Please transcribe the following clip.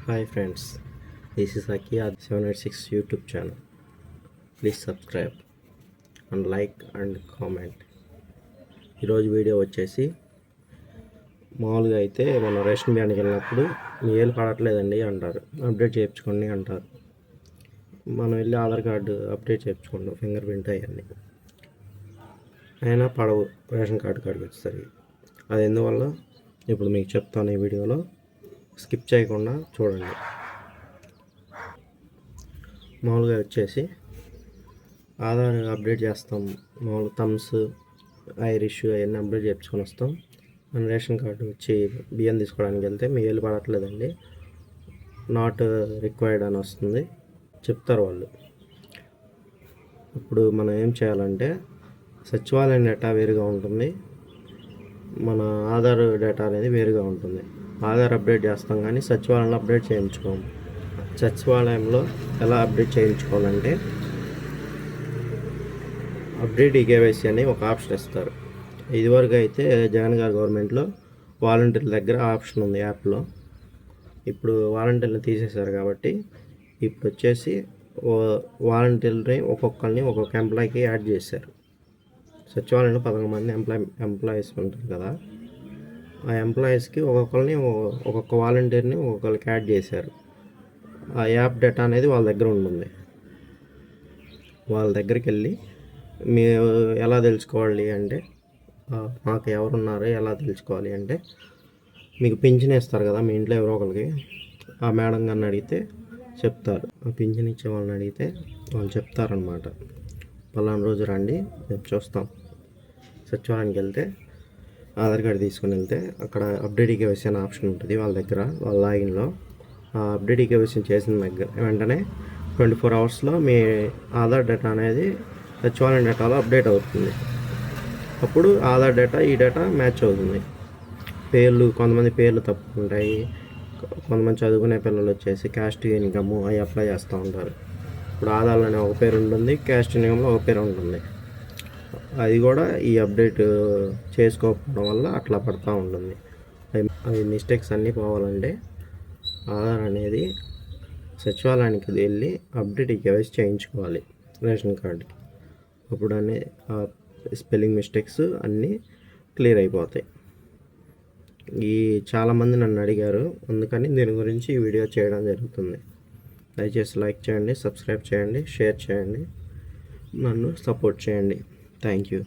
Hi friends, this is Aki at 786 YouTube channel. Please subscribe and like and comment. ఈరోజు video వచ్చేసి మామూలుగా అయితే మనం రేషన్ బియ్యానికి వెళ్ళినప్పుడు మీ ఏలు పడట్లేదండి అంటారు, అప్డేట్ చేయించుకోండి అంటారు. మనం వెళ్ళి ఆధార్ కార్డు అప్డేట్ చేయించుకోండి, ఫింగర్ ప్రింట్ అవన్నీ అయినా పడవు రేషన్ కార్డు కాడికి వచ్చేసరికి. అది ఎందువల్ల ఇప్పుడు మీకు చెప్తాను ఈ వీడియోలో, స్కిప్ చేయకుండా చూడండి. మామూలుగా వచ్చేసి ఆధార్ అప్డేట్ చేస్తాం, మామూలు థమ్స్ ఐరిష్ అవన్నీ అప్డేట్ చేయించుకొని వస్తాం. మన రేషన్ కార్డు వచ్చి బియ్యం తీసుకోవడానికి వెళ్తే మీ ఏలు పడట్లేదండి, నాట్ రిక్వైర్డ్ అని వస్తుంది, చెప్తారు వాళ్ళు. ఇప్పుడు మనం ఏం చేయాలంటే సచివాలయం డేటా వేరుగా ఉంటుంది, మన ఆధార్ డేటా అనేది వేరుగా ఉంటుంది. ఆధార్ అప్డేట్ చేస్తాం కానీ సచివాలయంలో అప్డేట్ చేయించుకోము. సచివాలయంలో ఎలా అప్డేట్ చేయించుకోవాలంటే అప్డేట్ ఈకేవైసీ అని ఒక ఆప్షన్ ఇస్తారు. ఇదివరకు అయితే జగన్ గారి గవర్నమెంట్లో వాలంటీర్ల దగ్గర ఆప్షన్ ఉంది యాప్లో. ఇప్పుడు వాలంటీర్ని తీసేశారు కాబట్టి ఇప్పుడు వచ్చేసి వాలంటీర్ని ఒక్కొక్కరిని ఒక్కొక్క ఎంప్లాయీకి యాడ్ చేశారు. సచివాలయంలో 11 మంది ఎంప్లాయీస్ ఉంటారు కదా, ఆ ఎంప్లాయీస్కి ఒక్కొక్క వాలంటీర్ని ఒక్కొక్కరికి యాడ్ చేశారు. ఆ యాప్ డేటా అనేది వాళ్ళ దగ్గర ఉంటుంది. వాళ్ళ దగ్గరికి వెళ్ళి మీరు ఎలా తెలుసుకోవాలి అంటే, మాకు ఎవరున్నారు ఎలా తెలుసుకోవాలి అంటే, మీకు పింఛన్ ఇస్తారు కదా మీ ఇంట్లో ఎవరో ఒకరికి, ఆ మేడం గారిని అడిగితే చెప్తారు. ఆ పింఛన్ ఇచ్చే వాళ్ళని అడిగితే వాళ్ళు చెప్తారనమాట. పలానా రోజు రండి మేము చూస్తాం. సచివాలయానికి వెళ్తే ఆధార్ కార్డు తీసుకుని వెళ్తే అక్కడ అప్డేట్ ఈకేవైసీ అనే ఆప్షన్ ఉంటుంది వాళ్ళ దగ్గర, వాళ్ళ లాగిన్లో. ఆ అప్డేట్ ఈకేవైసీ చేసిన వెంటనే 24 అవర్స్లో మీ ఆధార్ డేటా అనేది సచివాలయం డేటాలో అప్డేట్ అవుతుంది. అప్పుడు ఆధార్ డేటా ఈ డేటా మ్యాచ్ అవుతుంది. కొంతమంది పేర్లు తప్పుకుంటాయి, కొంతమంది చదువుకునే పిల్లలు వచ్చేసి క్యాస్ట్ ఇన్కమ్ అవి అప్లై చేస్తూ ఉంటారు. ఇప్పుడు ఆధార్లోనే ఒక పేరు ఉంటుంది, క్యాస్ట్ ఇన్కమ్లో ఒక పేరు ఉంటుంది. అది కూడా ఈ అప్డేట్ చేసుకోకపోవడం వల్ల అట్లా పడుతూ ఉంటుంది. అవి మిస్టేక్స్ అన్నీ పోవాలంటే ఆధార్ అనేది సచివాలయానికి వెళ్ళి అప్డేట్ ఈకేవైసీ చేయించుకోవాలి రేషన్ కార్డుకి. అప్పుడు స్పెల్లింగ్ మిస్టేక్స్ అన్నీ క్లియర్ అయిపోతాయి. చాలామంది నన్ను అడిగారు, అందుకని దీని గురించి ఈ వీడియో చేయడం జరుగుతుంది. దయచేసి లైక్ చేయండి, సబ్స్క్రైబ్ చేయండి, షేర్ చేయండి, నన్ను సపోర్ట్ చేయండి. Thank you.